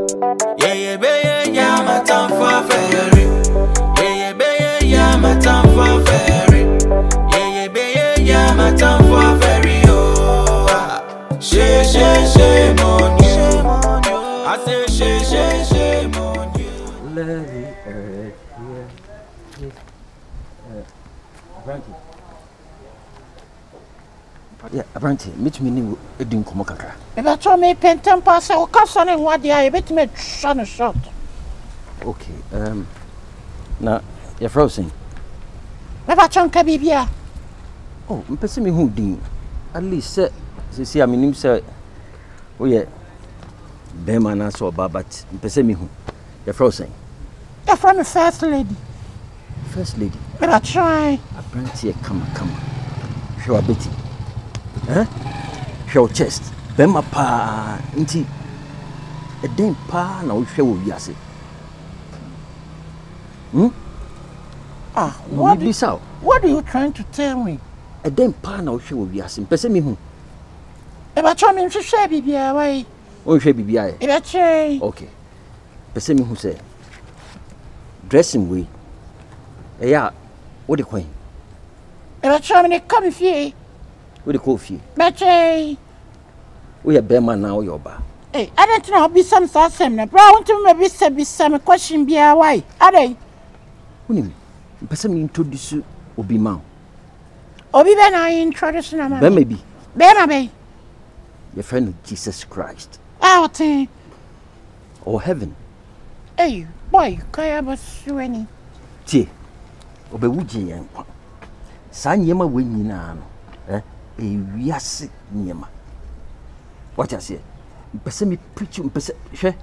Yeah, yeah, baby, yeah, my time for ferry. Yeah, yeah, baby, yeah, my time for ferry. Yeah, yeah, baby, yeah, my time for ferry. Oh, shame on you. I say shame on you. Lady, yeah, apparently, meet me new Edin Komokaka. If I told me pentam pass, I will cast on in what I bet me son shot. Okay, now you're frozen. Never chunk a bibia. Oh, person me who ding. At least, say, I mean, him say, oh, yeah, Bemana saw Babat, person me who you're frozen. You're from the first lady. First lady. But I try. Apparently, come. Show a Betty. Eh? Show chest. Bema pa inti. A dame pa na we show yase. What are you trying to tell me? A dame pa na we show yase. Pese me hu. E ba cho me hwehwe bibia wai. O hwehwe bibia e. E ba che. Okay. Pese me hu say. Dressing way. E ya what the coin. E ba cho me come fie. What the coffee? Meche. We are Bema now, your bar. Hey, I don't know, be some sasem. Bro, want to maybe some question be a why. Are they? When person introduce you, Obi Mao. Obi Ben, I introduce you. Maybe. Be Your friend of Jesus Christ. Out or heaven. Hey, boy, Kaya was any. Tea. Obe Wuji and San Yema Winina. Yes, Niema. What I say? Person me preach you, person.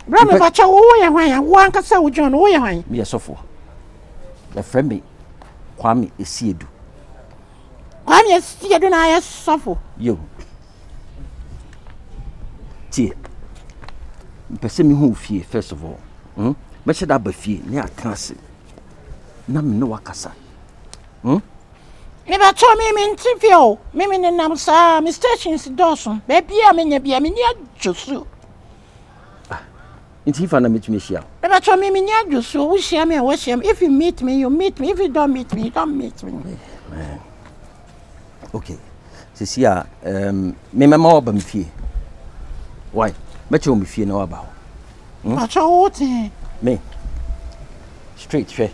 Run about your way, one can say with John Oya. Me a sofa. The friend me, Kwame is Siedu. Kwame is Siedu, I suffer. You. Tea. Person me who fear, first of all. Much that be fear, near cancer. Nam no wakasa. Never told me in Tifio, Mimi and Namsa, Mr. Dawson, baby, I mean, near Josu. In Tifana meet me here. Never told me near Josu, wish him and wish him. If you meet me, you meet me. If you don't meet me, you don't meet me. Okay. Cecilia, me mamma be fear. Why? But you me fear no about. But what? Me. Straight, fair.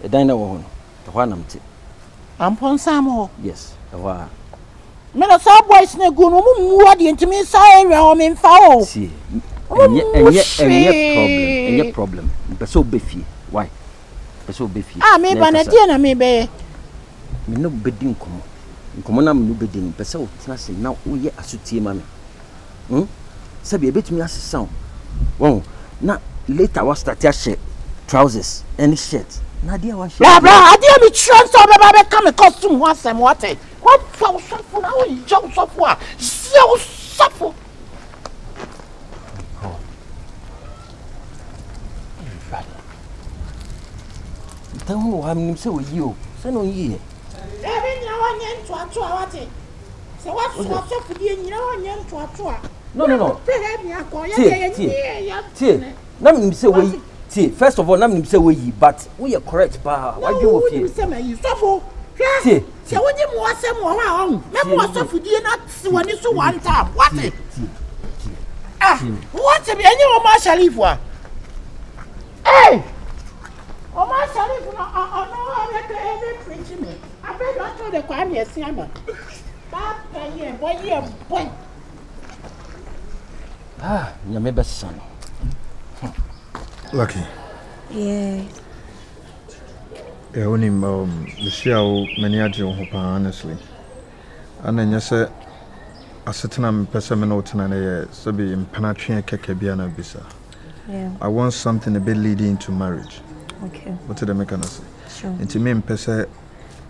A diner one. The one I'm I'm on some. Yes, a while. Men of Subways, no good, what the intimate side, I'm in foul. See, and yet problem. But so beefy. Why? But so beefy. Ah, maybe an idea, maybe. Me no bidding come. Come on, no bidding, but so nothing now. Oh, yeah, I should see, mammy. Sabi a bit me as a sound. Well, now later was that shirt, trousers, and shirt. Nadia was blah, I dare be transferred by come a costume once and what it. What for suffer now? You jump suffer. So suffer. Tell me what I'm so with you. Send on ye. So what's up with you? You know, no. Let me say we. See, first of all, let me say we, but we are correct, pa. Why do you feel? You suffer. See, so when you want some more, let me suffer. You not see when you so one time. What it? What's it? Any Omar Sherrif? Hey, Omar Sherrif, no, preaching me. I bet not to the Kwame Siama. That boy. Your maybe son. Lucky. Yeah. Only the show many adjunct honestly. And then you say a certain person and so be in Panatria Kakabiana Bisa. Yeah. I want something a bit leading to marriage. Okay. What did the mechanism? Sure. And to me, Pesa,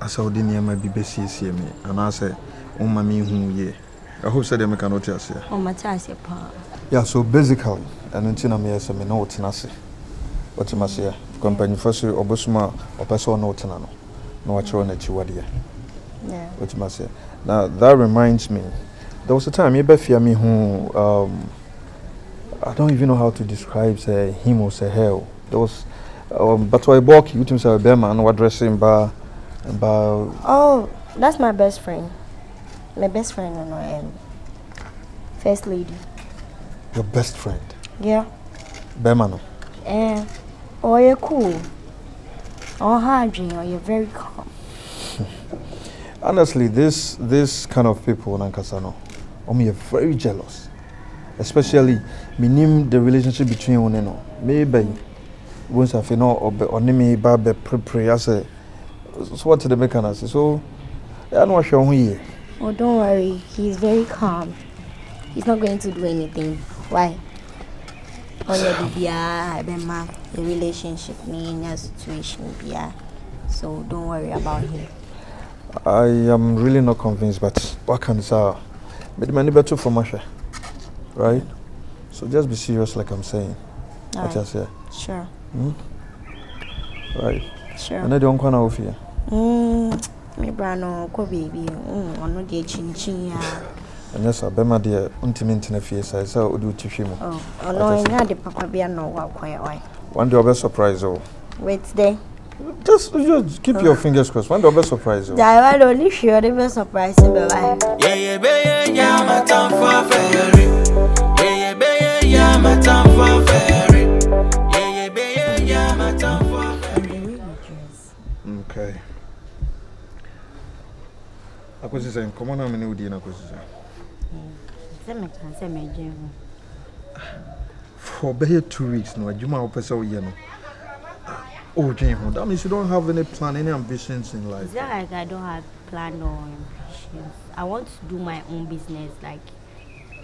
I saw the near my BBC see me, and I say, oh, mammy, who ye. I hope said the mechanotias here. Oh, Matthias, your part. Yeah, so basically, and until I'm here, some note in us. What you must hear, company first or Bosma or Paso no Tanano. No, I show that you were here. Yeah. What you must say. Now, that reminds me, there was a time you bet me who I don't even know how to describe say him or say her. There was but I walk you to say a bear man what dressing bar. Oh, that's my best friend. My best friend and first lady. Your best friend? Yeah. Bearman. Oh, you're cool. Oh, hygiene, or you're very calm. Honestly, this kind of people, Nankasano, you're very jealous. Especially, minim the relationship between one and all. Maybe once I know or me babe prepare as a so what the mechanism. So I know show here. Oh, don't worry. He's very calm. He's not going to do anything. Why? A relationship in a situation. So don't worry about him. I am really not convinced, but what can say? But many better for Masha, right? So just be serious, like I'm saying. What I say? Sure. Right. Sure. And I don't want to fear. Me brano ko baby. Ono de chin ya. And yes, I be my dear intimate in a face. I say do tishimu. Oh no, nya de papa bia no wa kwai why. One day I'll be surprised. Oh. Wait there. Just keep your fingers crossed. One day I'll be surprised. Oh. I only sure they be surprised be why. Yeah, my time for fairy. Yeah, my time for fairy. Yeah, my time for fairy. Okay. I was saying, come on, I'm in Udina. For be 2 weeks now, you might so oh, Jane, that means you don't have any plan, any ambitions in life. It's not like I don't have plan or ambitions. I want to do my own business. Like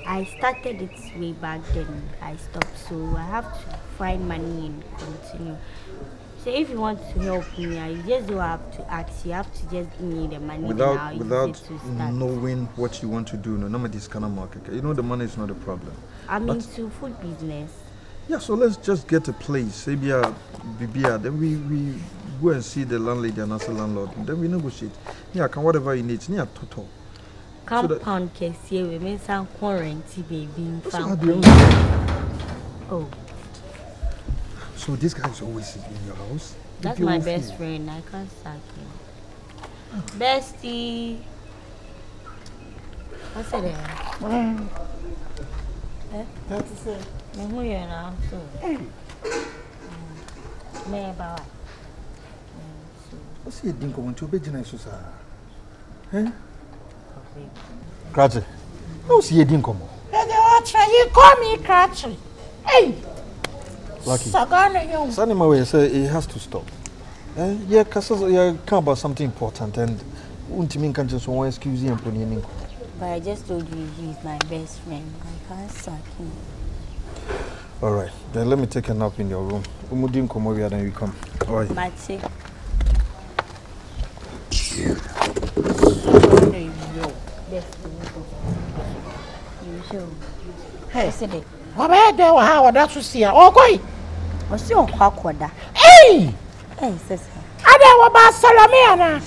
I started it way back then, I stopped. So I have to find money and continue. So if you want to help me, you just don't have to ask. You have to just give me the money without knowing what you want to do. No, none of this kind of market. You know the money is not a problem. I'm into food business. Yeah, so let's just get a place. Maybe then we go and see the landlady and ask the landlord. Then we negotiate. Yeah, can whatever you need. Yeah, total. Compound case here we make some quarantine baby. Oh. So this guy is always in your house? That's my best friend. I can't sack him. Bestie. What's it there? That's it. Who you now? So. Me about. What's he doing? Going to be generous, sir? Eh? Cratchy. What's he doing? Come on. You call me Cratchy. Hey. Lucky. Sagana, Sonny, my way say he has to stop. Yeah, because you care about something important and Untimin can just one excuse him. But I just told you he's my best friend. I can't sack him. All right, then let me take a nap in your room. Umudin come over then you come. All right. Matse. Hey, what about there? How that's to see? Oh, go. What's your quack? Hey! Hey, sister. I don't about Salamiana.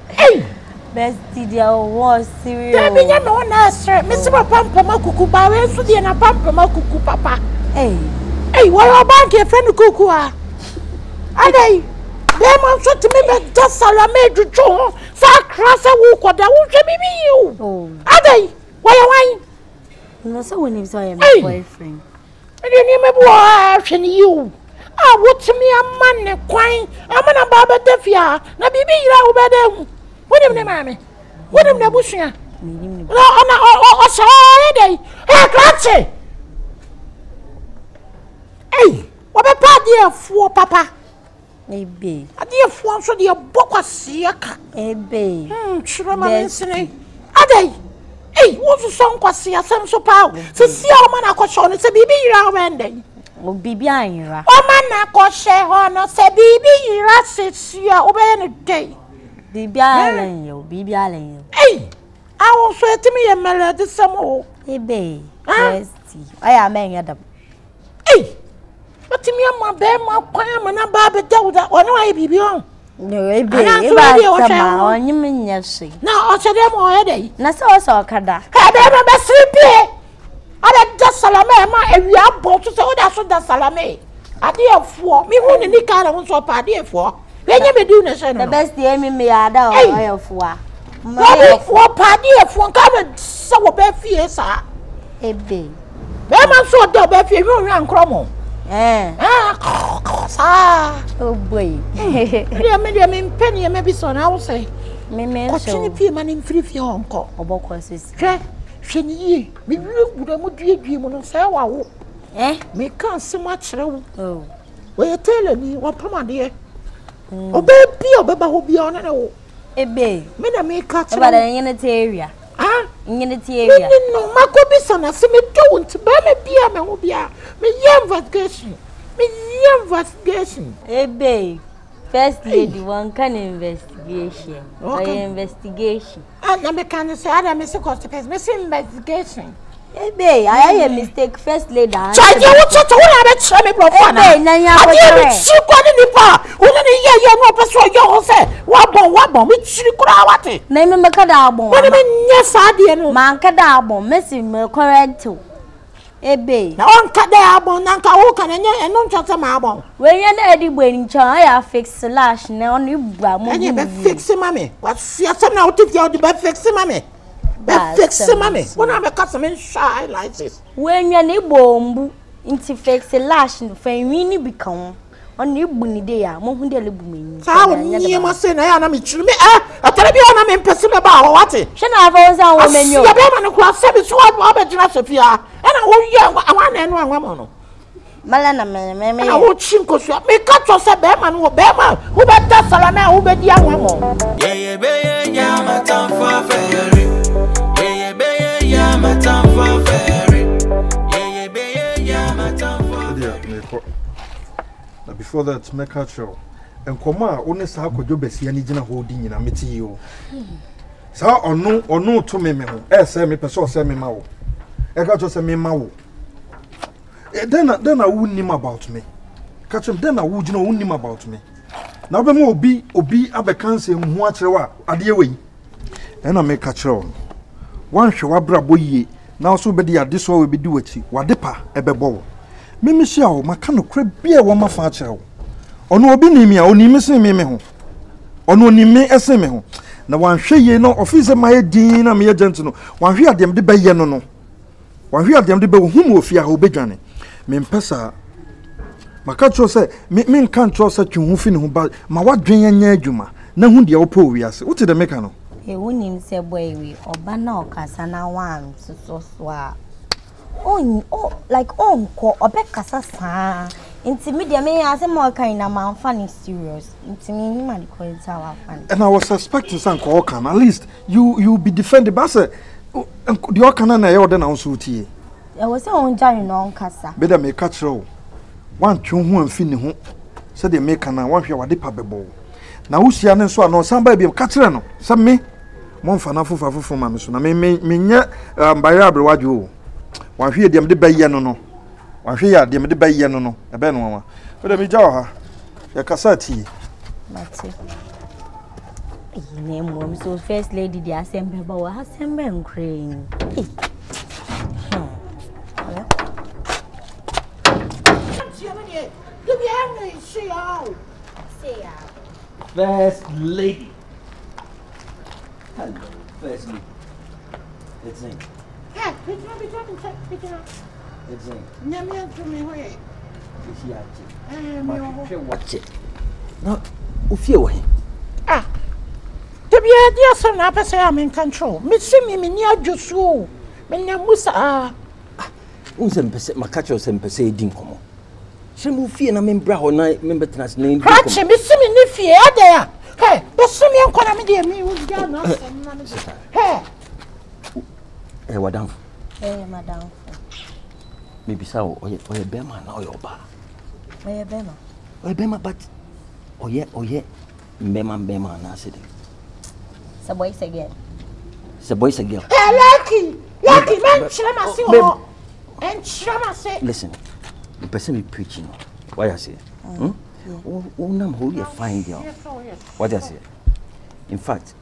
Hey! Bestie, there was serious. There be no nursery. Mr. Pampa Cuckoo, Bawe, Sudiana Pampa Cuckoo, Papa. Hey! Hey, what about your friend Cuckoo? Are they? They want to me, but just Salame to Joe. Far cross a walk or that won't be you. Oh. Are they? Why are you? No, so when he's my boyfriend. And you name a boy, and you. Ah, what's me a man, quine? I'm an ababa defia. Na bibi, you are over them. What am the mammy? What am the bushia? No, sorry. Hey, Cratchy. Hey, what a party for Papa? Maybe. A dear form so dear Boca Siaka. Maybe. Children, are they? Hey, what's the song? Was see a some so power? So see our man, I got shown. It's a baby around ending. Oh, baby, I'm right. Oh, man, I got share honor. Say, baby, sits you obey a day. Baby, Allen, you, baby, Allen. Hey, I will swear to me a melody some more. Baby, bestie. I am a man. Hey, but to me, my bear, my pam, and a barber dealt that one. I be beyond. No, baby, on you mean yes. Now, I'll tell them already. Nassau saw Kada. Had ever been sleepy. I just a salame ma ewi abo to say oda so da salame ade efo me hu ni ka na so pa ade efo wenye me di na she no the best day me ada o efo a ade efo pa ade efo nka me se wo be fie sa ebe be ma so da be fie wi onwa nkromo sa oh boy me penny me bi so na wo say me ko chini pie ma ni mfiri fie honko obokọ sisi hwe ni yi me wura mu duedue mu no say wa wo me kan se ma kire wo oh we tell ni wa pamade obe bi obeba ho bi ona na wo ebe me na me ka kire eba da nyene te area nyene te me area no mako bi sana se me do nti ba me bia me ho bia me investigation ebe first lady one can investigation investigation na me kan say ada me se cost person me se investigation ebe I mistake first lady charge you to na be chere me brofo na ebe na ya wo chere chi ko ni pa wo ni ye no pe so yo ho se wa bon me chiri kura wate na me ka da abon wo ni me nya sa de no man ka da abon me si me correct ebe na on ka da abon na ka wo kan nya eno ntwata ma abon we nya na edi gbo ni chan ya fix slash na on ibua mo anya be fix mame what fia some na uti fia o be fix mame be fix mame wona me ka some shy like this we nya na ibombu inti fix slash no fa wi ni bi kan on ibu ni de ya mo hu de le bu meni sa wo ni mo se na ya na me chiri me atare bi ona me mpese me ba wo wate hwe na afa won wo menyo ya be ma no kwa se bi so wa be jina se fia na wo ye awan na enu anwa mo no mala na me na wo chinko so me ka to se be ma no be ma wo be ta salama wo be di anwa mo Yeah, be yeah, my time for ferry. Yeah, be yeah, my time for ferry. Yeah, be yeah, my time for ferry. Now before that, make a show. And come on, only sa ko jo besi ani gina holding na meti yo. Sa ono to me ho. Say me person say me ma wo. E ka just say me ma wo. Then I wouldn't him about me. Catch him then I would you know wouldn't him about me. Now be mo obi abekan say hu a kire wa ade we. And I make catch on. One show abra boye. Now so be the this we be do achi. Wadepa ebebo. Mimi sia o maka no kra bia wo mafa a kire wo. Ono obi ni mi a oni mi sen me ho. Ono ni me esen me ho. Na wan hwe ye no office ma ye din na me agent no. Wan hwe adem de baye no no. Wan hwe adem de be hu mo ofia ho bedwane. Me mpesa maka cho se me nkan cho se twu hu fi ne ho ba ma wadwen anya adwuma na hu de wo po wiase. Wo te de meka no. e wonim se boy we oba na okasa na wan so a on like on ko obekasa saa inti media me ase mo kan na man fan serious inti me ni man ko nta wa fan. And I was suspecting some ko kan at least you be defended but say the okana na ye ode na so tie. E was say on jare no nkasa Be da me ka kire wan twu hu amfi ne ho se de me kana wan hwe wade pa bebo na wusia ne so ano san ba bi ka kire no se me mo mfa na fufu ma me so na me nya mbaye abrewadwo wan hwe de me de baye no no wan hwe ya de me de baye no no e be no mama be da me jawo ha ya kasati mate ne mom so first lady the assembly ba wa assembly nkren First lady. Hello, first lady. It's in. hey picture It's in. nyame to me ho ye It's yachi. me ho Watch it. No, ufie wo he. to be a dear son na pese am in control me see me ni adwoso me na musa Unsem pese makacho sem pese edin komo. She mu fie na membra ho na membetras na edin Hatch me see me ni fie ada hey be see me nkona me de me wo dia na asem na me hey wadam. madam Maybe so oye bema na oye oba. oye bema Oye bema but oye bema na sidi. so boys again. It's a boy, it's a girl. Lucky man chama si ho and chama say Listen, the person be preaching. What I say? Unam who you find girl. What I say? In fact,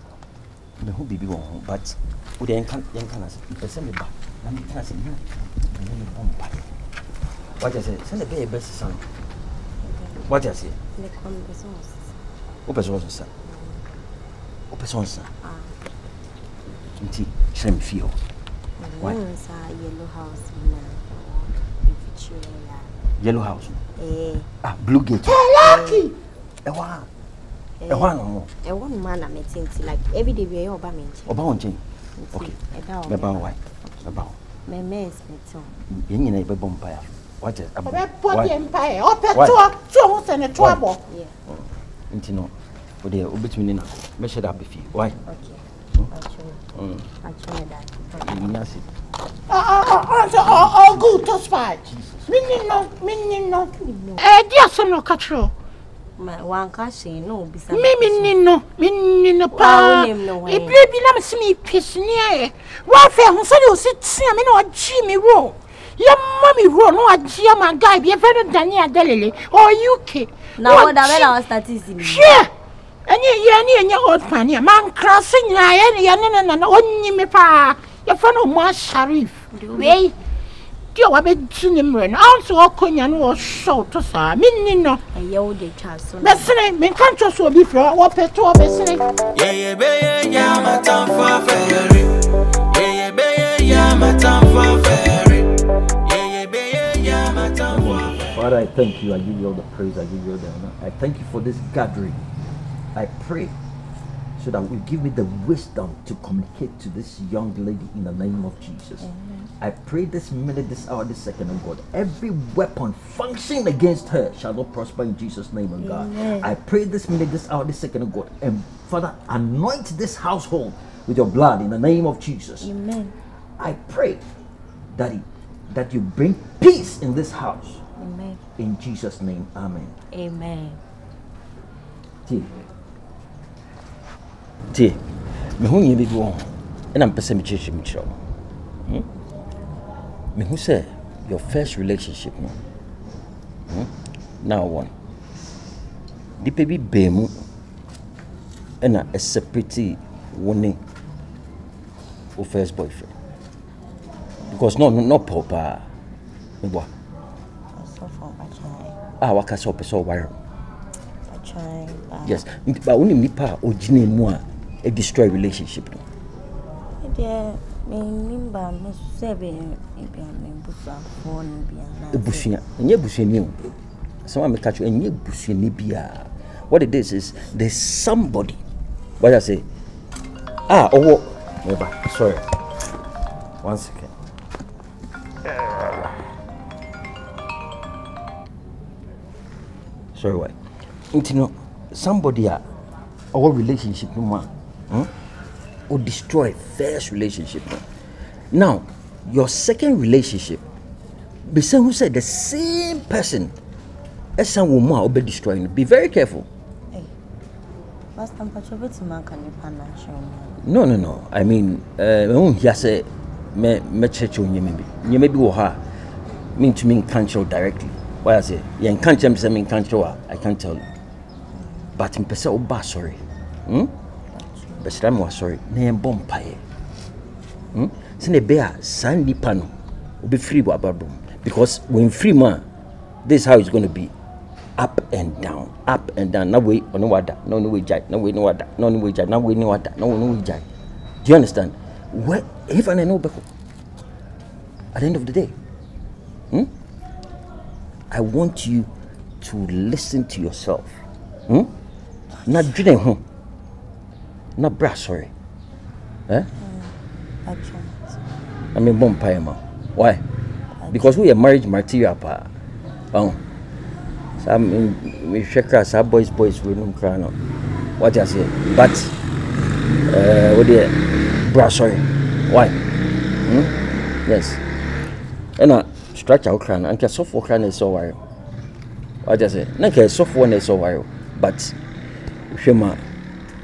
me who be one, but we the person be back. I'm can say What I say? Send the baby best son. What I say? The conversations. Open son. Open son. Inti, shame feel. Why? Yellow house. Yellow house. Blue gate. Lucky. One no more. One man I met like every day we are Obama. Obama. Okay. About why? About. My mess met You need a bumpire. What is About empire. Open two and a trouble. Yeah. Intino. But they obey me now. Measure that before. Why? Okay. Actually, that. Oh, good to spy. Meaning no. Yes, no control. My one Kaishh no be Minino pa. It baby lam see piece near. Warfare who said you sit see me no Jimmy Row. Your mommy row no a Jim guy be a very Daniel Delily or UK. Now what I was starting. Sure. And you your old pan, your man crossing and only me pa. Your friend Omar Sherrif. Way. You have been tuning me. Also, Okunyan was so to say. Minino. A young child. Listening, me can't just be for what petrol listening. Yeah, my time for ferry. Yeah, my time for ferry. Yeah, my time for ferry. Father, I thank you. I give you all the praise. I give you all the honor. I thank you for this gathering. I pray so that will give me the wisdom to communicate to this young lady in the name of Jesus. Amen. I pray this minute, this hour, this second, oh God, every weapon functioning against her shall not prosper in Jesus' name, oh God. Amen. I pray this minute, this hour, this second, oh God, and Father, anoint this household with your blood in the name of Jesus. Amen. I pray, Daddy, that you bring peace in this house. Amen. In Jesus' name, amen. Amen. Dear, me who you be wrong, and I'm person me me who say your first relationship no. Now one. The baby bemu, and a separate warning of first boyfriend. Because no papa. Me what? Waka so person wire. Yes, but only nipa ojine mu a destroy relationship no. Remember me seven me busa phone bia. Busia, enye busia ni o. Someone me catch you enye busia ni bia. What it is there's somebody. What I say? Sorry. 1 second. Sorry, what? You know, somebody our relationship no man, or destroy first relationship. Now, your second relationship, be someone who said the same person as some woman will be destroying. Be very careful. Hey, last time No. I mean, he say me church on you maybe will ha mean to me cancel directly. Why I say you can't tell me cancel. I can't tell you. But in person oba sorry. But I'm was sorry. Name bomb pie. Send a bear sandy panel will be free because when free man, this is how it's going to be. Up and down. No way, no water, no way, jack, no way, no water, no way, jack, no way, no water, no way, jack. Do you understand? What if I know Beko? At the end of the day, I want you to listen to yourself. Not drilling home. Not brass, sorry. I mean, bomb pie, ma. Why? Because we are marriage material, pa. Some we shake us, our boys, we don't cry now. What I say? But, what the brass, sorry. Why? Yes. And I stretch out crying, and can soft for crying is so wild. What I say? Nanka soft one is so wild. But, Shema,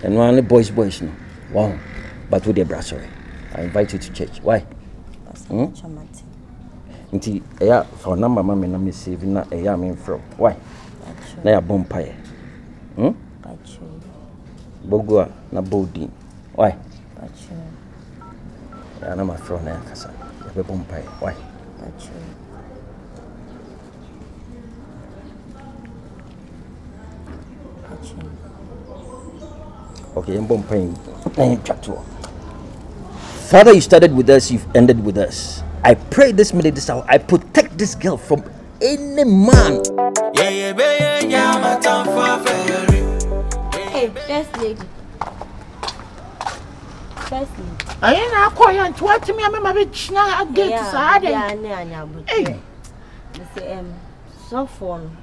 and only boys, no. Wow. But with the brass, sorry. I invite you to church. Why? Inti eya for number mama na me save na eya me from. Why? Na ya bompire. Bogua na bodi. Why? Ya na ma from na kasa. Ya be bompire. Why? Okay, I'm bumping. Father, you started with us, you've ended with us. I pray this minute, this hour, I protect this girl from any man. Hey, first lady. First lady. I ain't not quiet to watch me. I'm a bit snag against Saturday. Hey, so phone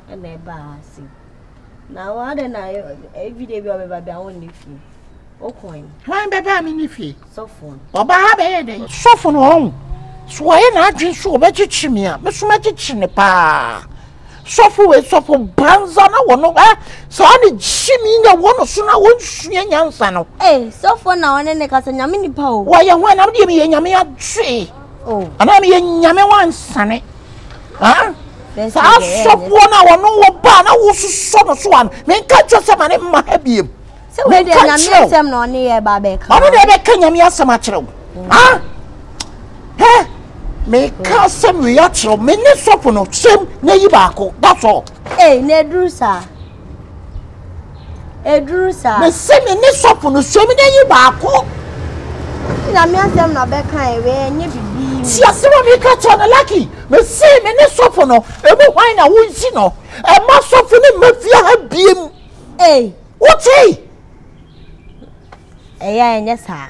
and a bass. Now, I don't know every day we are about our own nephew. Oh, coin. Why, baby, I mean, if he So phone. or Baba, so phone home. So I not drink so much chimney, but so much chimney pa. So for Banzana, one of her. So I need chimney in the one soon. I won't see young son. Hey, so phone now and then a cousin Yamini Pow. Why, you want to give me a yammy tree? Oh, And I'm a yammy one, sonny. Huh? there's So I saw 1 hour, no ban. I was so much one. Make just a man in my head. so where did Yammy no near Babek? I don't ever can yammy so much. Huh? Hey, make some reaction. Many soap no same neighbor. That's all. Hey, Nedrusa. Edrusa. The same in this soap no same neighbor. Yammy them no back and you be. See, I see what we catch on a lucky. The same in this soap no. Every wine I won't see no. A mass of the mafia beam. Hey, What's he? and yes, sir.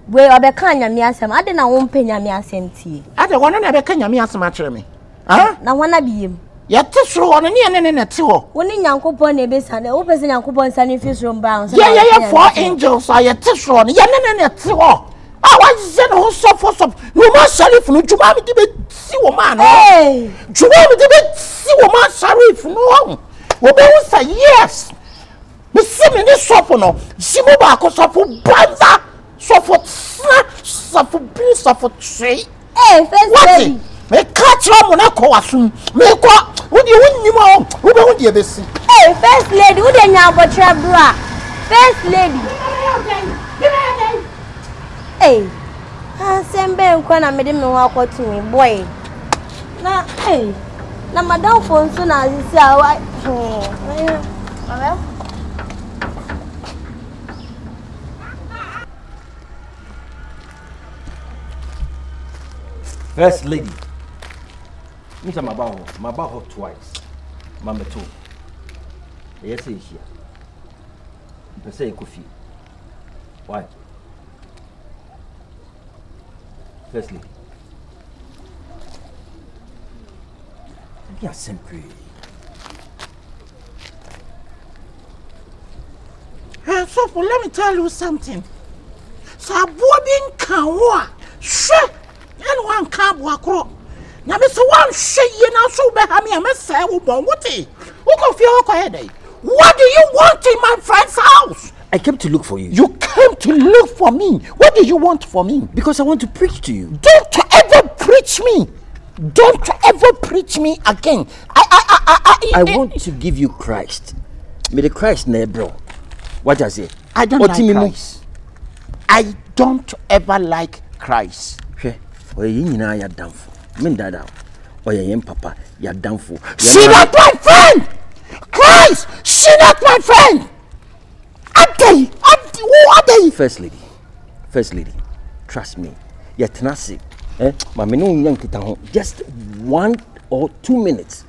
Where are the kind of miasem? I didn't want penny miasem tea. I don't want to never can yammy as much of me. Huh? Now, wanna be him. Yet to throw on any and a two. When in young coupon, a base and the open young coupon, sunny fish room bounds. Yeah, 4 angels are yet to throw on yan and two. I was then also for some. No more Sherrif, no, you want me to be see woman. Hey, You want me to be see woman Sherrif, no. Well, they will say yes. The same in this shop, no. Simobako, so for Banza, so for snap, so for beans, so for tree. hey, first What? lady. Me catch you when I call us. Me what? What do you want? You want? Who don't you see? Hey, first lady, who did now for Trabra? First lady. Hey, same Ben when I made him walk out to me, boy. Now, hey, now, Madame Fonson, as you say, well. First lady. I'm about her twice. Mama too. Yes, she. You say coffee. Why? First lady. Yeah, simply. So let me tell you something. So Bobin can sure, and one can't walk. Now, Mr. One say you now so behind me. I must say, what do you want in my friend's house? I came to look for you. You came to look for me. What do you want for me? Because I want to preach to you. Don't ever preach me. Don't ever preach me again. I want to give you Christ. May the Christ never bro. What does it? I don't like Christ. I don't ever like Christ. You're done for. Men dada. Or your papa, you're done for. She not my friend! Christ! She not my friend! First lady, trust me. You're tenacity. Just 1 or 2 minutes.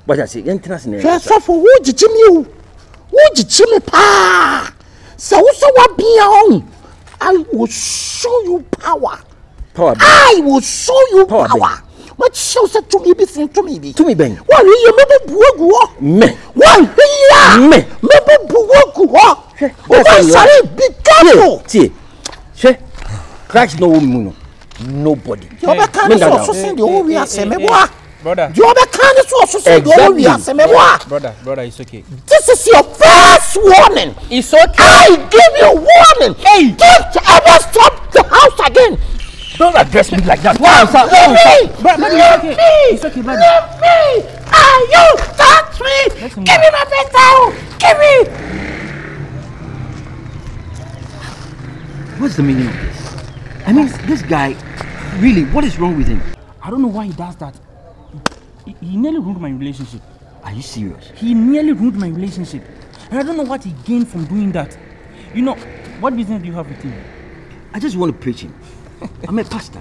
But I say, you're tenacity. Just for who did you? Who did you pa? So what be on? I will show you power. I will show you power. What shows it to me? To me, Ben. What will you remember? Me. What? Me. Be careful. See, Christ no woman. Nobody. You ever can't also send the old we are saying, brother. You ever can't also send the old we are saying, Brother, it's okay. This is your first warning. It's okay. I give you warning. Hey, don't ever stop the house again. Don't address me like that. It's okay, brother. Leave me. You touch me. Give me my pen towel. Give me. What's the meaning of this? I mean, this guy, really, what is wrong with him? I don't know why he does that. He nearly ruined my relationship. Are you serious? He nearly ruined my relationship. And I don't know what he gained from doing that. You know, what business do you have with him? I just want to preach him. I'm a pastor.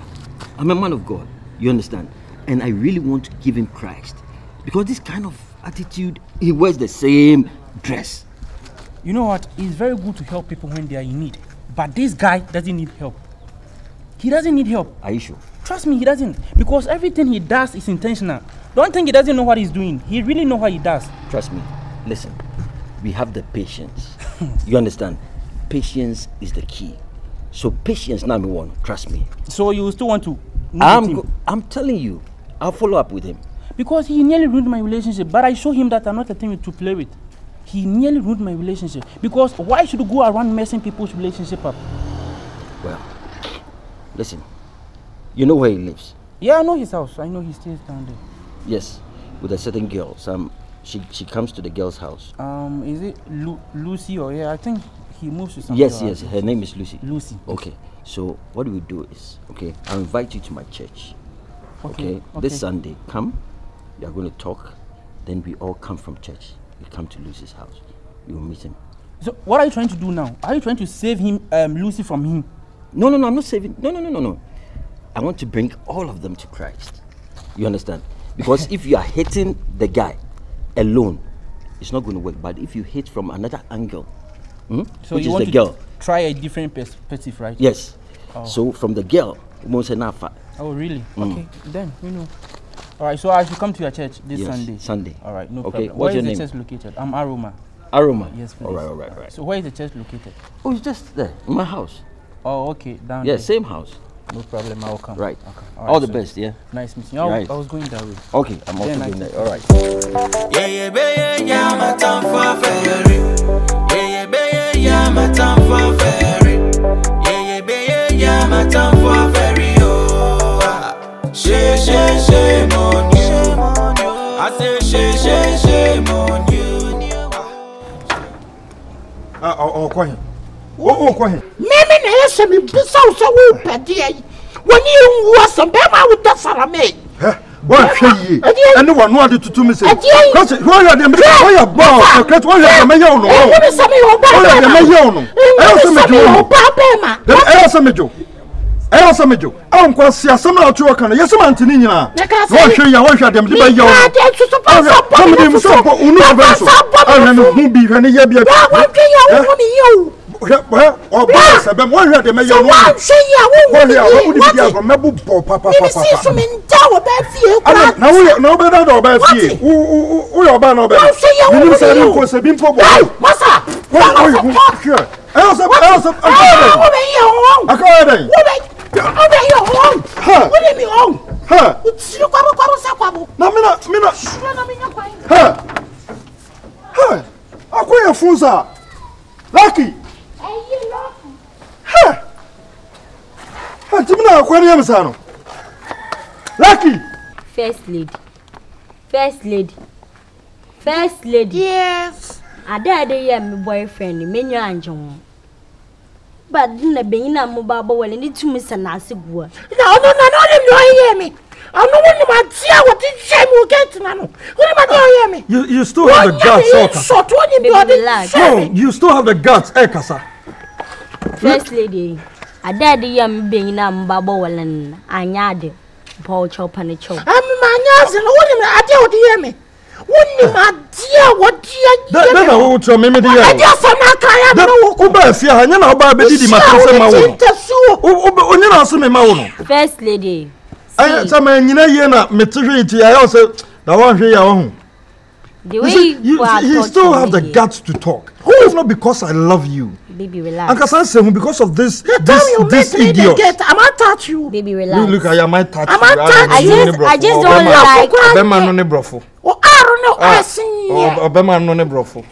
I'm a man of God. You understand? And I really want to give him Christ. Because this kind of attitude, he wears the same dress. You know what? It's very good to help people when they are in need. But this guy doesn't need help. He doesn't need help. Are you sure? Trust me, he doesn't. Because everything he does is intentional. Don't think he doesn't know what he's doing. He really knows what he does. Trust me. Listen, we have the patience. You understand? Patience is the key. So patience now me one. Trust me. So you still want to move with him? I'm telling you, I'll follow up with him. Because he nearly ruined my relationship. But I show him that I'm not a thing to play with. He nearly ruined my relationship. Because why should you go around messing people's relationship up? Well, listen. You know where he lives? Yeah, I know his house. I know he stays down there. Yes, with a certain girl. She comes to the girl's house. Is it Lucy or yeah? I think he moves to some. Yes, her name is Lucy. Lucy. Okay, so what we do is, okay, I'll invite you to my church. Okay. This Sunday, come. We are going to talk. Then we all come from church. We come to Lucy's house. You will meet him. So what are you trying to do now? Are you trying to save him, Lucy, from him? No, I'm not saving. No. I want to bring all of them to Christ. You understand? Because if you are hating the guy alone, it's not going to work. But if you hate from another angle, so which you is want the to girl, try a different perspective, right? Yes. Oh. So from the girl, most enough. Oh, really? Okay, then we know. All right, so I should come to your church this Sunday. Sunday. All right, no okay. problem. What's Where your is name? The church located? I'm Aroma. Aroma. Yes, please. All right. So where is the church located? Oh, it's just there, in my house. Oh, okay, down there. Yeah, same house. No problem, I will come. Right. Okay. All the best, yeah? Nice meeting you. I was going that way. Okay, I'm also going there. All right. Yeah, my time for ferry. Yeah, my time for ferry. Yeah, my time for ferry. Oh, shame on you. I say shame on you. Kwahin. Kwahin. Mimi na yese mi bisa so wo pede yi. Woni nwu asem be ma wo tasara me. What hwe yi? Ene wano ade tutu mi se. Cause who you dey me who you born? Secret who you dey me ye ono. Who be say me wo ba. Who you dey me ye ono. E so me jo. Ba be ma. E so me jo. E so me jo. A nkwa si asem na otu oka no. Yesi man tini nyina. Wo hwe ya wo hwe dem de be ye ono. Some dem so po unu be so. Ana no hu bi hwe ne ye bia. Wa hwe ya wo ni yo. Well, or boss, I'm one here. They may so one say ya wo would be a mebu papa. See some in tower be fie. Now no better or bad fie. Who your ban or bad? Say ya wo say you ko se bim po bo. Masa. What sure. I also what do you mean? Ha. You kwabo. Na mina. Ha. Akoya funza. Lucky. Ha. Ha, timina aquarium sano. Lucky. First lady. Yes. Ada my boyfriend, me nyo anjon. But na be na mo baba wale ni tumi sanase gua. No, hear me. I know when my dear what did shame will get na no. Hear me. You still have the guts, short one you still have the guts, Kasa. First lady. Ada be na mo baba wale anyade. Paul chop and chop. I'm my nose and what do you hear me? Wouldn't my dear what dear? Then I will tell me the I just First lady. I tell me, you know, maturity. I also the one here. You still have the guts to talk. It's not because I love you. Baby, relax. Because of this idiot. I might touch you. Baby, relax. Look, I might touch you. I just don't like. Oh, I don't know. I see you.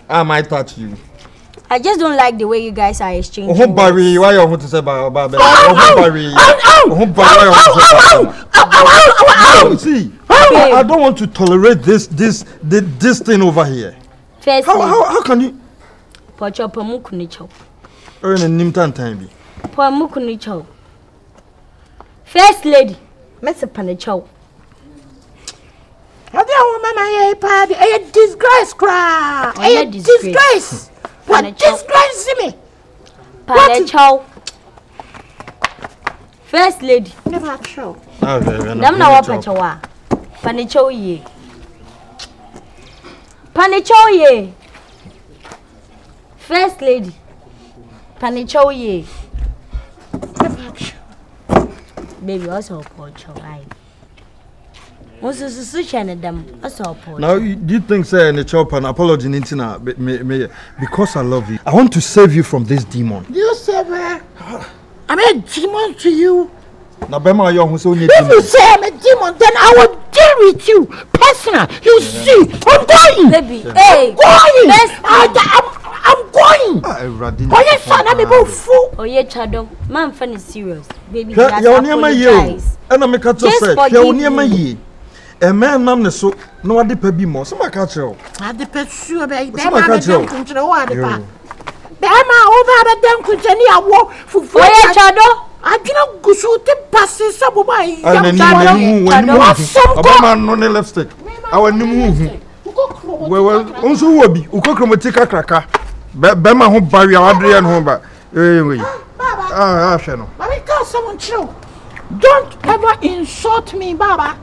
I might touch you. I just don't like the way you guys are exchanging. Oh, Barry, why you want to say about See, I don't want to tolerate this thing over here. First, how can you? Pocho Pomukunicho. Earn a nimtan time. Pomukunicho. First lady, Mr. Panicho. Ade a mama ye party, a disgrace cry. A disgrace. What disgrace me? Palechow. First lady. Never show. Damn na wapachawa. Panicho ye. Panicho ye. First lady. Panicho ye. Baby also pocho right. Also suspicion them also pocho. Now do you think say any chop an apology intina me because I love you. I want to save you from this demon. You save her. I'm a demon to you. Na bema yo hu say onye If demon. you say I'm a demon, then I will deal with you personal. You see, I'm going. Baby, hey, going. I'm going. Radin. Oh yes, son, I'm a fool. oh yeah, Chado, man, funny serious, baby. Ya onye ma ye o. Ena me ka to say, ya onye ma ye. E man nam ne so no ade pa bi mo. Se ma ka kire o. Ade pa suo be. Se ma ka kire o. Kuntre o ade pa. Be ma o ba be dem kunjani awo fufu. Oh yeah, Chado. Adina gusu te passe sabo ba yi. Ana ni Obama no ne lipstick. Awa ni mu. Well, onso wo bi. Ukokromo tika kraka. Be ma ho bawi awadre no ho ba. We. Ah, hwe no. Mami tell someone true. Don't ever insult me, Baba.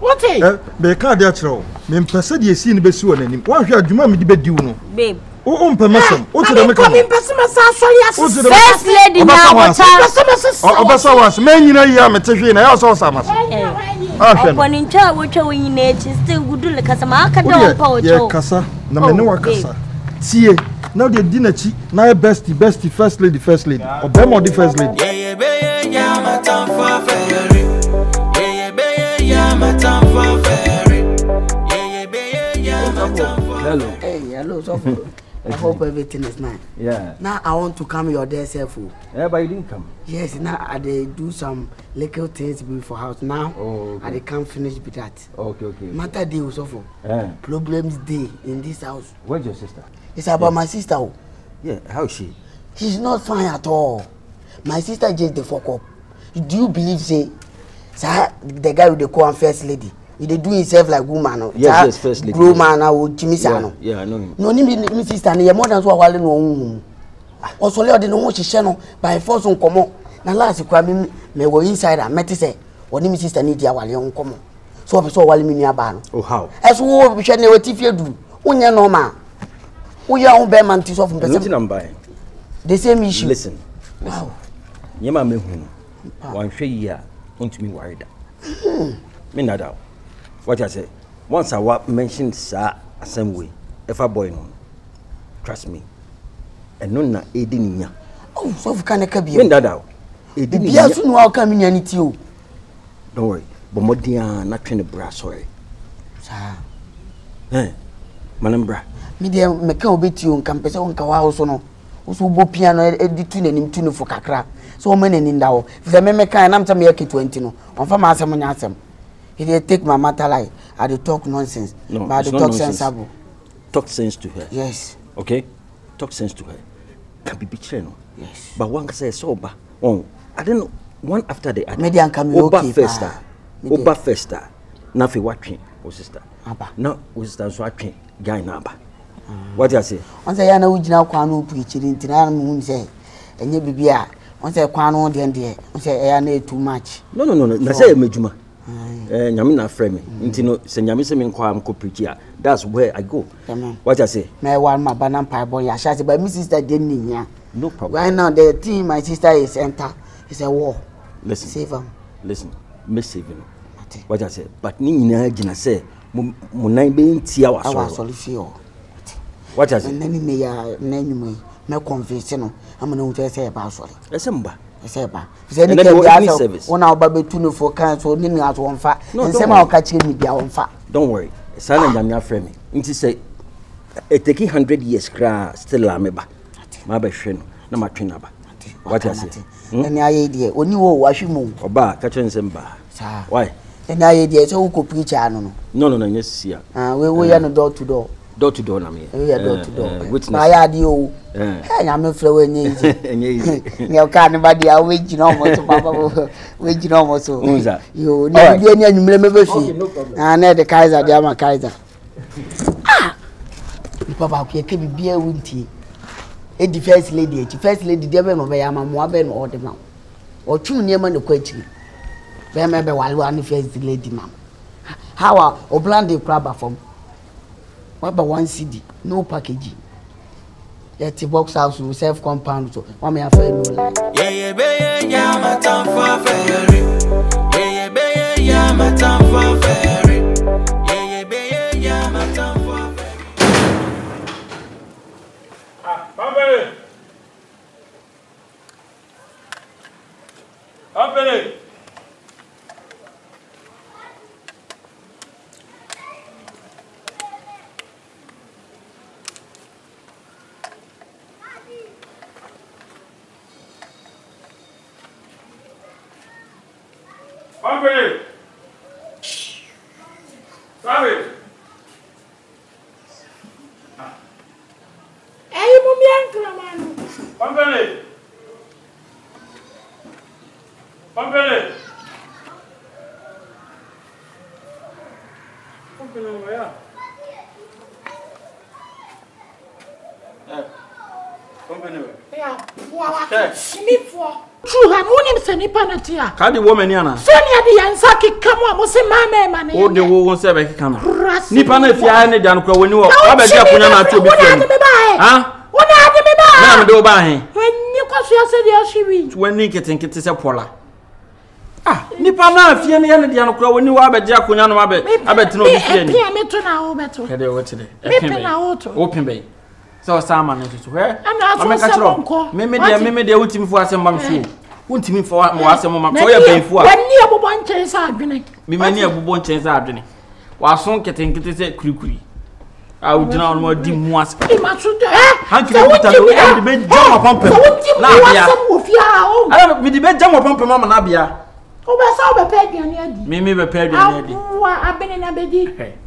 What is? Be ka de kire o. Me mpese de esi ni besi won anim. Wan hwe adwuma me de bedi wo no. Babe. O mpemesem. O ti de me ka. Come mpese masa sorry as. First lady now water. Obasa was me nyina yi am te hwe na ya so sama. Upon in charge, which are we need still good look as a market on power. Yeah, Kasa. Na me ne wa Kasa. Tie. Now the dinner chi. Na bestie first lady. Obama the first lady. Yeah, my time for fairy. Yeah, my time for fairy. Yeah, my time for. Hello. Hey, hello, so I hope everything is nice. Yeah. Now I want to come your day self. Yeah, but you didn't come. Yes, now I do some little things before house. Now I can't finish with that. Okay. Matter day was awful. Problems day in this house. Where's your sister? It's about my sister. Yeah, how is she? She's not fine at all. My sister just the fuck up. Do you believe say the guy with the call first lady? He do himself like woman. Yes, first lady. Grown man or Jimmy Sano. Yeah, I know him. No, me sister, you more than so while no. Also, let them know she channel by force on come. Now, last you me go inside and met say, what me sister need ya while you come. So, I saw while me near ban. Oh, how? As we shall know what if you do. When you know, ma. We are on Bearman to solve Nothing I'm buying. the same issue. Listen. Wow. Yema me hu. Wan hwe yi a ontumi worried. Me nada. What I say? Once I mentioned sa same way. If a boy no. Trust me. And no na edi ninya. Oh, so if can ka bi. Me nada. Edi ninya. Bia so no how come nya ni ti o. Don't worry. But modia na twene bra sorry. Sa. Manambra. Me dey me ka obeti o nka mpese o nka wa ho so no. Wo so bo piano edi tu nanim tu no fo kakra. So o mena ni nda wo. If the me kan na mta me yake 20 no. On fa ma asem nya asem. He dey take my matter like I dey talk nonsense. No, but I dey talk sensible. Talk sense to her. Yes. Okay? Talk sense to her. Can be picture no. Yes. But one can say sober. Oh, I don't know. One after the other. Median can be okay. Oba festa. Nafi watching, o sister. Aba. No, o sister so watching. Guy naba. What you say? On say ya na ugina kwa no preach ntina na mu say enye bibia. On say kwa no de de. On say ya na too much. No. Na say mejuma. Nyame na frame me. Ntino se nyame se me nkwa am ko preach ya. That's where I go. Amen. What you say? Me one ma banan pai boy ya sha say but my sister dey ninya. No problem. Right now the thing my sister is enter is a war. Listen. Save am. Listen. Me save you. What I say? But ni nyina gina say mo nan be ntia wa so. Our solution. What I say? Nani me ya nanyum me convince no. Am no to say ba sorry. Esemba. Eseba. Say ni ke service. Wona oba betu no for kan so ni na to wonfa. Nsema o ka kire ni bia wonfa. Don't worry. Sana nyamia frame me. Nti say it take 100 years kra still ameba. Ma ba hwe no na ma twen aba. What I say? Eni aye die oni wo wahwemu. Oba ka kire nsemba. Why? Eni aye die so ko preach ano no. No, yes, yeah. We ya no door to door. door to door na me. Yeah, door to door. Witness. My idea. Hey, I'm flow in easy. You can't nobody wait almost papa wait almost so. You need any member fee. And the Kaiser, the Ama Kaiser. Ah, papa, can be a winty. The first lady, Devon of Yama Moaben or the mount. Or 2 near man the question. Remember while one first lady, ma'am. How are Oblandi crab from? What about 1 CD? No packaging. Yet the box house will self compound so one may have no life. Yeah, my time for ferry. Yeah, my time for ferry. Yeah, my time for ferry. Pampele! Pampele! Pampele! Pampele! Hey, Mummy, Uncle, man. Pampele! Pampele! Pampele, where? Pampele. Yeah, wow, sleep for. True, I'm only sending panatia. Can the woman yana? Send the Yansaki come on, was a man. Oh, the woman said, I can. Nipana, if you are any damn crow when you are, I bet you are to be huh? What happened to me? I'm do by When you consider she will. when Nick think it is a polar. Ah, Nipana, if you are any damn crow when you are, but Jack, when I bet no open bay. So, Salmon is to her. I'm a catcher. Maybe they would team for some months. Won't me for more as a moment for your pay for. When you have one chance, I've been. Me many a bubon chance out dinner. While some getting it is a creaky. I would not more dim once. Hanky, the bed jump upon pump. I don't be the bed jump upon Mamma Nabia. Oh, I saw a peg on your Mimi repaired your lady. I've been in a bed.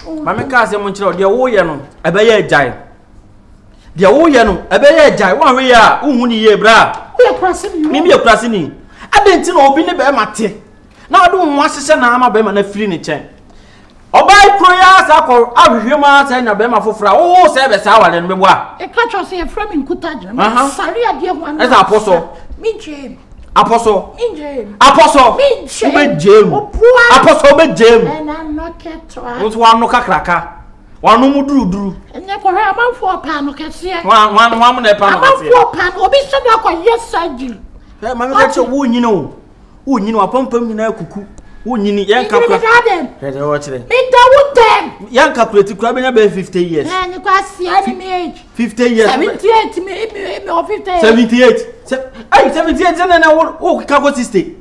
Mamma Cassie Montreal, dear Woyano, a bay giant. Dear Woyano, a bay giant, 1 year, Uni bra. We are crossing you. Maybe a crossing. I didn't know Binny Bemati. Now I don't want to send a Bema and a free in chain. Or buy prayers, I will hear my saying a Bema for oh, service hour and be what? A catch us here from in Kutajam. Sorry, I dear one as apostle. Me, Jim. Apostle. Me, Jim. Apostle. Me, Jim. Apostle, me, Jim. And I'm not kept. What's one no cracker? One no drew. And never have a 4 pound, can see. One woman, a pound. 4 pound, or be so like yes, I do. Mamma, that's a wound, you know. Who you know a pump in a cuckoo. Who you need young couple. Watch it. Make that wood them. Young couple to crab in about 50 years. And you can't see any age. 50 years. 78, maybe or 58. 78. Hey, 78, and then I will. Oh, Kako 60.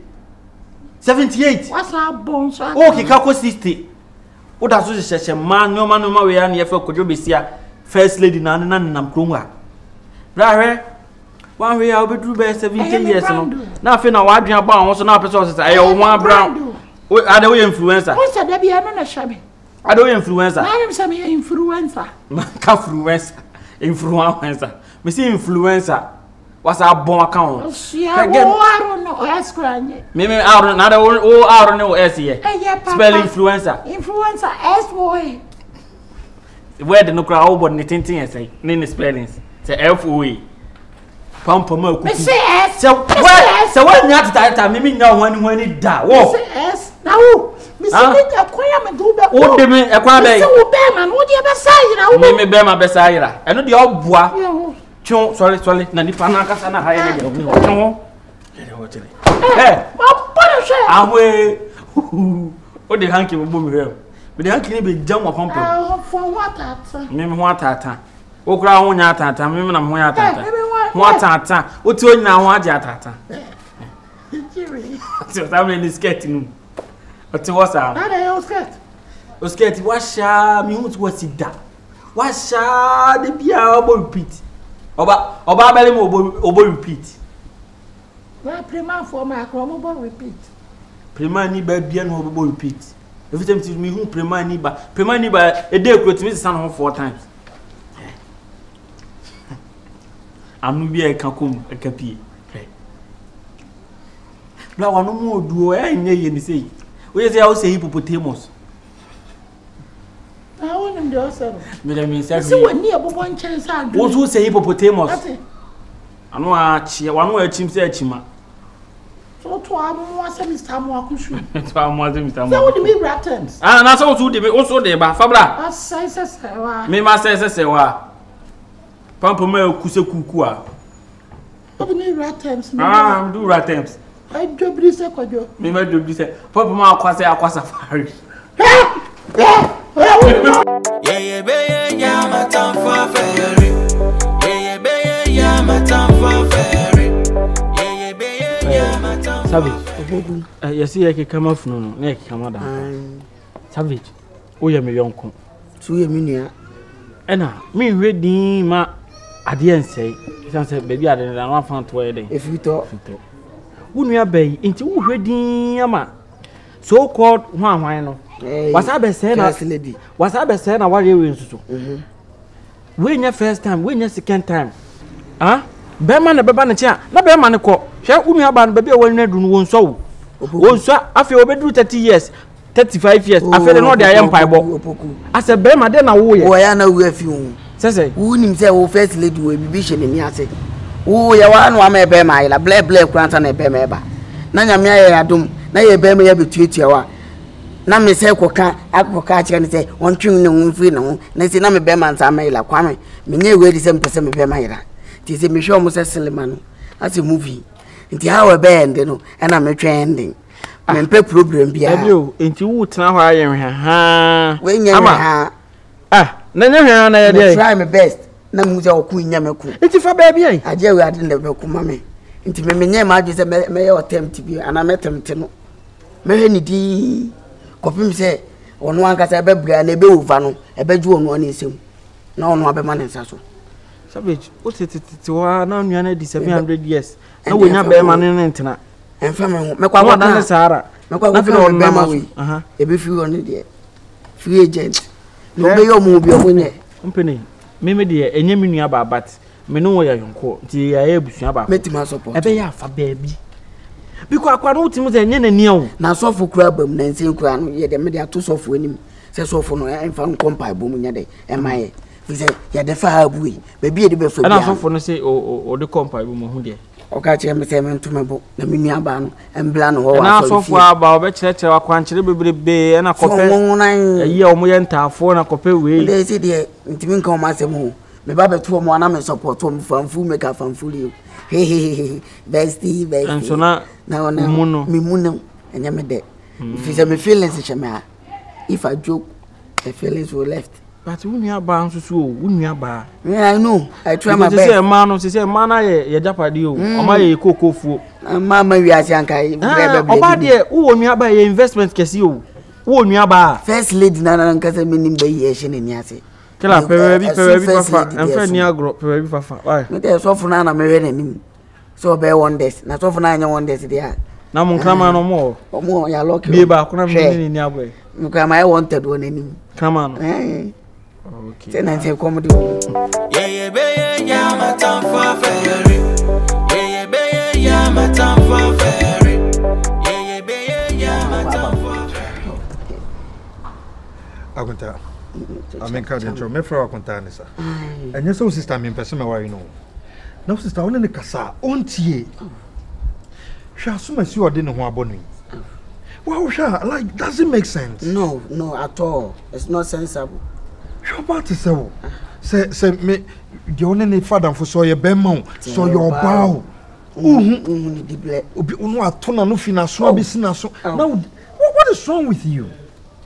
78. What's our bones? Oh, Kako 60. What does such a man, no man, we are near for could you be here? First lady, none, and Krunga. Brother. 1 way I'll be through by 17 years. Nothing I want about also now. I want brown. I don't influencer. What's a baby? I'm not shabby. I don't influencer. I am some influencer. Influencer. Me see influencer. What's our bomb account? I don't know. Ask Granny. Maybe I don't know. I don't know. S here. Spell influencer. Influencer. S boy. Where the no crowd but anything say. Name spellings. Say F-O-E. Pump mo ku. Say S. So when you at that time me know when it da. Wo. Say S. Now, me say me akwa me do be. O de me akwa be. Say wo be man, wo de be say na wo. Me be ma be say ira. Eno de oboa. Chon sorry na nipa na kasa na haye na je. Chon. Eh. Ma pon she. Ahwe. O de hanki mo mi he. Me de hanki ni be jam wa pump. For what at? Me ho atata. O kura ho nya atata, me na ho nya atata. Ho atata. O ti o nya ho aje atata. So that mean skirt nu. O ti wo sa. Na dey o skirt. O skirt wa sha mi hu ti wo si da. Wa sha de bia obo repeat. Oba bele mo obo repeat. Na prima for my akro mo repeat. Prima ni ba bia no obo repeat. every time to me who prema niba a day quote me son 4 times. I'm be a kakum a capi. Now I no more do I near say. Where's the house hippopotamus? I want him to also. Madame, so near one chance. What who say hippopotamus? I know one way chim say chima. So to our Mr. Moakushu. To our mother, Mr. So what do you mean, Rattans? And that's also the also the Fabra. As says, Me must say, Pampa Mel Kusekukua. What do you mean, Rattans? Ah, do Rattans. I do this. Me might do this. Papa Ma Quasafari. Yeah, my time for ferry. Yeah, my time for ferry. Yeah, my time. Savage. You see, I can come off no, neck come down. Savage. Oh, you me young. 2 years minia. Ena, me ready ma adie say. You say baby I don't want fan to wedding. If you talk. Wunua bay into who ready ama. So called hwan no. Was I be say na lady. Was I be say na what you nsusu. We nya first time, we nya second time. Ah? Be man na beba na chia. Na be man ne ko. Hwe wunua ba no baby a wonu adu no wonso. Wonso afi obedu 30 years. 35 years. Afi no dey ayem paibo. As a be man dey na wo ye. Wo ya na wo afi hu. Sese. Wo nim say wo first lady wo bibi hye ne ni ase. Wo ya wa no ama be ma ila ble kwanta na be ma eba. Na nyame aye adom. Na ye be ma ya betuatua wa. Na me say koka akoka kire ne say wontwem ne ho mfiri ne ho. Na say na me be ma nsa ma ila kwame. Me nye we di say mpese me be ma ira. Ti say me hwe mo say silema no. As a movie. Nti how be end no. E na me twa ending. Me mpe problem bia. Ebio, enti wo tena ho aye hwe ha. We nya ha. Na nya hwe na ye dey. Try my best. Na mu say oku nya meku. Enti fa ba bia. Aje we ade na be ku mame. Nti me nya ma adwe say me ye attempt bi ana metemte no. Me hwe ni di kopim say ono ankasa be bra na be uva no e be ju ono na esem. Na ono abe ma ne nsa so. Savage, what it wa na nua na di 700 years. Na wo nya be ma ne ntena. Enfa me ho. Me kwa kwa na Sahara. Me kwa kwa be ma we. E be free on de. Free agent. No be yo mu bi o nye. Company. Me de enye me nua ba but me no wo ya yonko. Nti ya ebusua ba. Metima support. E be ya fa baby. Biko akwa no timu ze enye na ni o. Na sofu kura bam na nsen kura no ye de me de ato sofu anim. Se sofu no enfa nkompa bom nya de. E maye. Fi se ya de fa abuyi. Baby de be fa bia. Na sofu no se o de kompa bom hu de. Oka che me se me ntumebo na me nua ba no embla no ho wa na sofu aba obe kire wa kwankyere bebrebe na kope ayi o mo ye ntafo na kope we de si de ntimi nka o ma se mo me ba beto mo na me support o fanfu make a fanfu li bestie enso na mu no me mu no enya me de if say me feelings chema if I joke the feelings will left. But unya ba nsusu o unya ba. Yeah, I know. I try my best. Say man no say man na ye japade o. O ma ye kokofuo. Mama wi ase anka bebe. Oba de wo nua ba ye investment kesi o. Wo nua ba. First lady na nka say menim ba ye hye ne ni ase. Kila pewe bi fafa. Enfa ni agro pewe bi fafa. Why? Me dey so funa na me hwe nanim. So be wonders. Na so funa anya wonders dey. Na mun krama no mo. Omo ya lucky. Bi ba kuna me ni aboy. Mun krama I wanted one nanim. Krama no. Okay. Then I say comedy. Yeah, my time for ferry. Yeah, my time for ferry. Yeah, my time for ferry. Agunta. Amen ka dentro. Me fra agunta nisa. Enye so sister me pese me worry no. No sister one ne kasa ontie. Hwa so ma si ode ne ho abonu. Wow, like doesn't make sense. No, at all. It's not sensible. You're about to say me the only father for so your bema so your bow. Obi unu atona no fina so abisina so. Now what is wrong with you?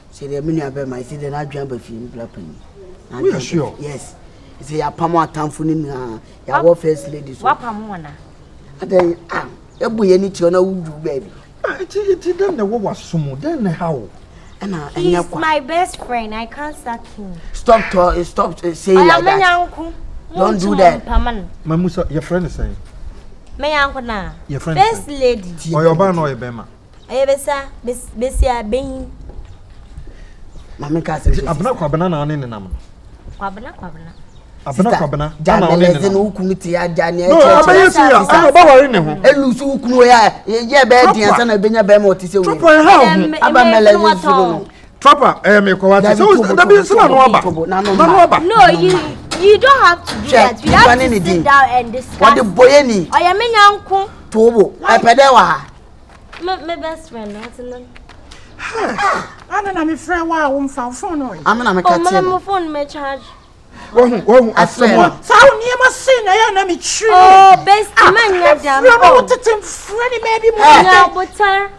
Say the mini abema say the na dwan ba fi black penny. We are sure. Yes. Say ya pamo atamfo ni na ya wo first lady so. Wa pamo na. Adan ebu ye ni ti ona wudu baby. It then the what was sumo then how? He's my best friend. I can't sack him. Stop saying like that. Don't do that. Mamusa, your friend is saying. My uncle na. Your friend. First lady. Or your ban or your bema. Besa, Besia, Bain. Mama ka se. Abena na ne nam. Kwabena. Abena. Jana leze no hukumiti ya jani. No, abayesi ya. Ana ba wari ne ho. Elusu hukunu ya ye be diansa na benya be ma otise we. Trapper how? Aba meleze zuru. Trapper me ko wati. So da bi sina no aba. No aba. No, you don't have to do that. You have to sit down and discuss. What the boy ni? Oya me nyanko. Tobo. Epede wa ha. My best friend, that's none. Ana na me friend wa wo mfa phone no. Amana me Oh, katie. my phone me charge. Wo asema. Sa wo nie ma say na ya na me chiri. Oh, best man ya dam. Friend wo tetem friend maybe mo. Yeah, butter.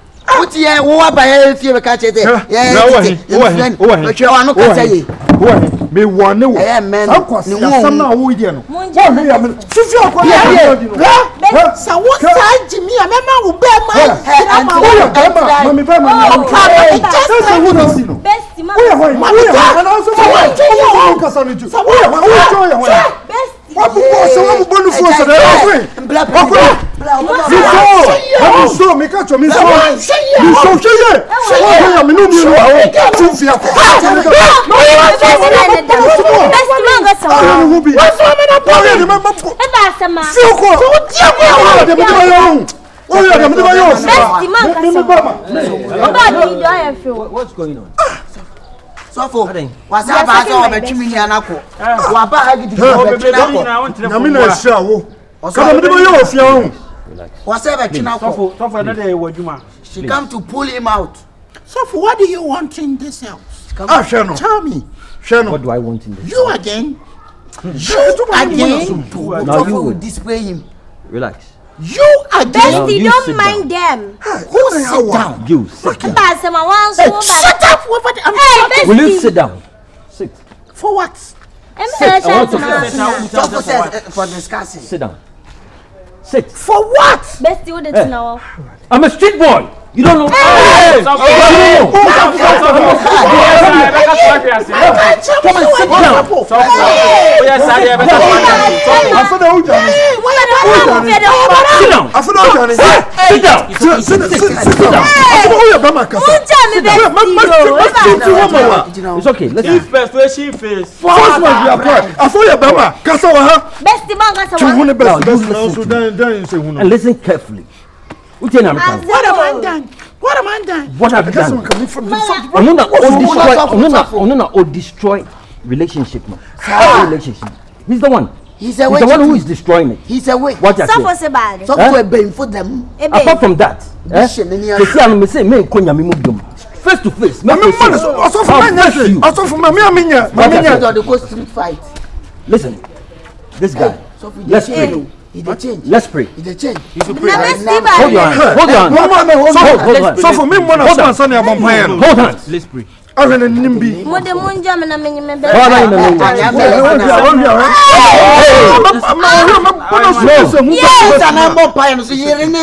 Uti ye wo aba ye fie be ka chete. Ye. Wo Twa wa no ka say. Me wone wo. Ni Asam na wo ide no. Wo ya me. Fifi akwa na. Sa wo sa jimi a me ma wo be ma. Ma me ba ma. Just who no see no. best man. Ana so wo ka sa ni ju. Wo Best. What so bonu fo so dey. So me catch me so. You so shey. So me no mi no awo. Tu fi akọ. Best man go so. What's wrong with that boy? E ba sama. Si oko. Best man. What's going on? Sofo. Wasa ba za obetwimi ni anako. Wa ba ha gidi obetwimi anako. Na me na ehia wo. Ka me dey yo ofia ho. Wasa betwimi anako. Sofo na dey wadwuma. She come to pull him out. So what do you want in this house? Sheno. Tell me. Sheno. What do I want in this? You again? You again? Sofo will display him. Relax. You again? Bestie, you don't sit mind them. Who sit down? You sit down. Ba sama wan so ba. Shut up! Hey, Will you sit down? Sit. For what? I want to Sofo says for discussing. Sit down. Sit. For what? Bestie, what did now? I'm a street boy. You don't know. It's okay. Let's and listen carefully. What am I done? What am I done? What have you done? I'm destroy relationship, man. Relationship. He's the one. He's the one who is destroying it. He's away. What you say? Sofo ebe for them. Apart from that, face to face. Listen, this guy. Let's pray. Let's pray. Hold your hands. Hold your hands. So for me, hold hands. Let's pray. Mo de munja me na me me be. Father, in the name of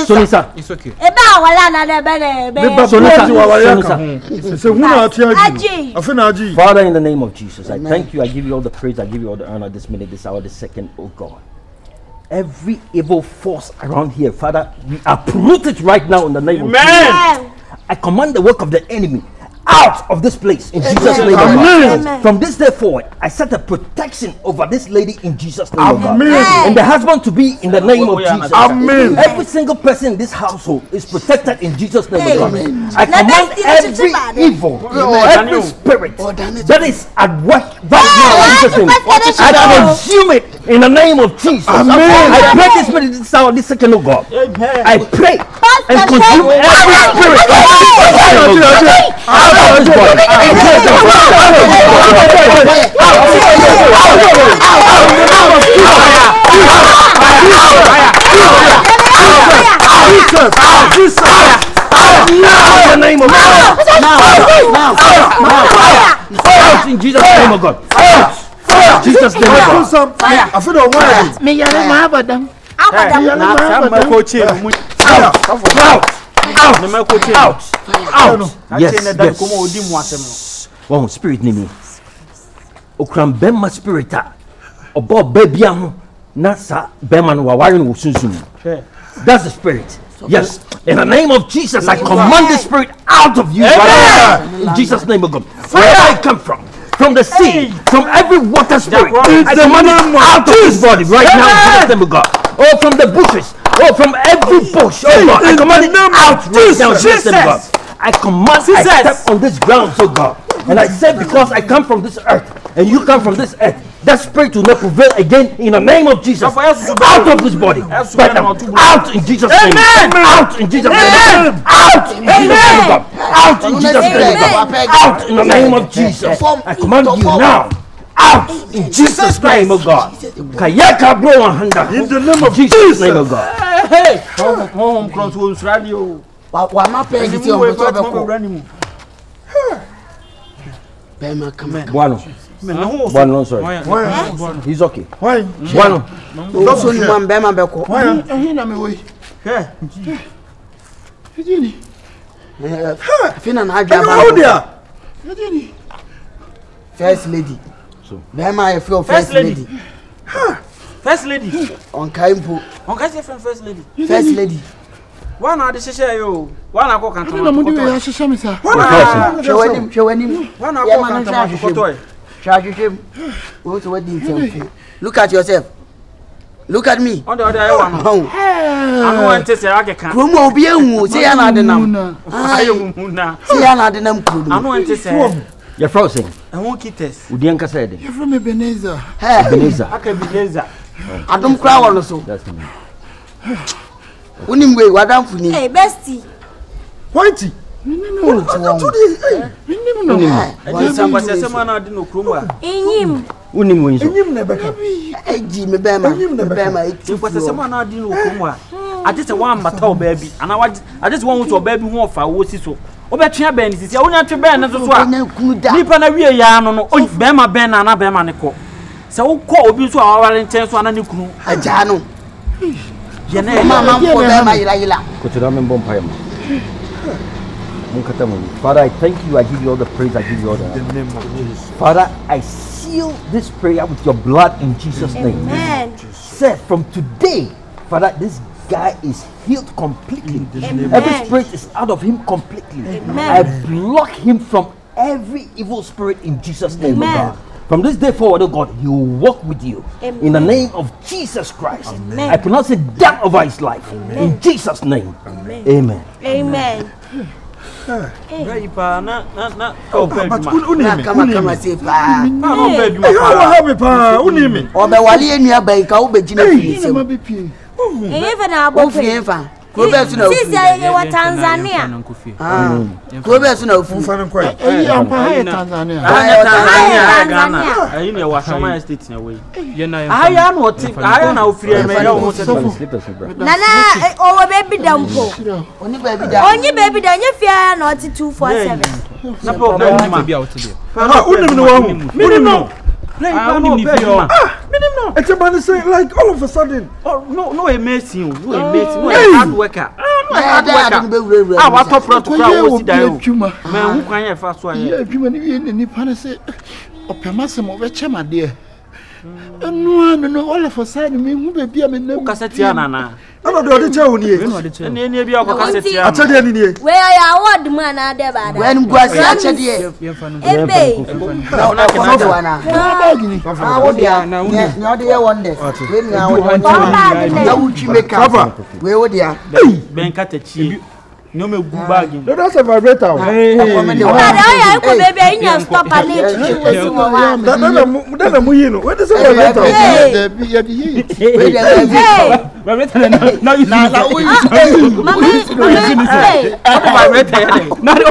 Jesus. It's okay. E ba wala na de be. Father, in the name of Jesus, I thank you. I give you all the praise. I give you all the honor this minute, this hour, this second, oh God. Every evil force around here, Father, we uproot it right now in the name of Jesus. I command the work of the enemy out of this place in Jesus' name. Amen. From this day forward, I set a protection over this lady in Jesus' name. Amen. And the husband to be in the name of Jesus. Amen. Every single person in this household is protected in Jesus' name. Amen. I command every evil, every spirit that is at work right now in Jesus' name. I consume it in the name of Jesus. Amen. I pray this minute, this hour, this second, oh God. I pray and consume every spirit. In the name of God. In Jesus' name of God. Jesus' name of God. I feel the word. Me yana ma abadam. Out. Yes. Wow, spirit name. Okram bema spirita. Obo baby ahu. Na sa bema no waware no sunsun. That's the spirit. Yes. In the name of Jesus, I command the spirit out of you right now. In Jesus' name, O God. Where I come from the sea, from every water spirit, I command it out of his body right now. In Jesus' name, O God. Oh, from the bushes. Oh, from every bush. Oh, God. I command it out right now. In Jesus' name, O God. I command, I step on this ground, so God. And I say, because I come from this earth, and you come from this earth, that spirit will not prevail again in the name of Jesus. Out of this body. Right now. Out in Jesus' name. Out in Jesus' name. Out in Jesus' name. Out in Jesus' name. Out in the name of Jesus. I command you now. Out in Jesus' name, oh God. Kayaka blow on handa. In the name of Jesus' name, oh God. Hey, home controls radio. Why am I paying it on Bema, come on. Bueno, sorry. He's okay. Why? Bueno. Don't show you one Bema Beko. Why? Fina na First lady. So Bema I feel first lady. First lady. On Kaimpo. On Kaishh from first lady. First lady. One are the share you. One are going to come. One look at yourself. Look at me. On the other one. I want to say I can't. Krumo be a say another name. I want to say. You're frozen. I won't keep this. Udianka said. You're from Ebenezer. Ebenezer. Akabenezer. I don't cry also. That's me. Unimwe wadam funi. Hey, bestie. Whitey. No. Samba sese mana di no kromwa. Enyim. Unimwe nso. Enyim na beka. Eji me bema. Samba sese mana di no kromwa. Ade se wan mata o baabi. Ana wa ade se wan so baabi ho ofa wo si so. Obetwe ben ni sisi. Onya twe ben ne so so a. Nipa na wie ya no no. Bema ben na na bema ne ko. Se wo ko obi so a waware nchen so ana ne kunu. Aja no. Father, I thank you, I give you all the praise, I give you all the honor. Father, I seal this prayer with your blood in Jesus' name. Amen. Sir, from today, Father, this guy is healed completely. Amen. Every spirit is out of him completely. Amen. I block him from every evil spirit in Jesus' name, Amen. God. From this day forward, oh God, he will walk with you. Amen. In the name of Jesus Christ. Amen. I pronounce it down over his life. Amen. In Jesus' name. Amen. Amen. Amen. Hey, pa na. Oh, come say pa. Unimi. Obe wali enua bai ka wo begina finise. Even abo Fifa. Proverbs na Sisi ye wa Tanzania. Proverbs na ofu. Tanzania. Ghana. Ayi ne wa Shoma State na we. Aya na oti, aya na ofiri me ya wo se. Nana owo baby dampo. Oni baby da. Onyi baby da nye fia na oti 247. Na problem ma bia oti de. Unim no wa hu. Unim no. Minimum. It's about to say like all of a sudden. Oh no amazing. No hard worker. What top front to crowd was there. Man who can you fast one? Yeah, you ni pana say opemase mo be chema de. No all of a sudden me who be bia me na. Cassette na. No the chair oni e. Ni bia o cassette ya. Achede ni e. Where ya award man na de bada. When gwasi achede e. Ebe. Na ko wana. Ah wo dia. Na wo dia wonders. We na wo na uchi make up. We wo dia. Ben katachi. No me gu bag. No that's a vibrator. Hey. Oh ko baby anya stop a late. That mu yi no. What is a vibrator? Vibrator na you. Na we. Mama. Hey. Vibrator. Na the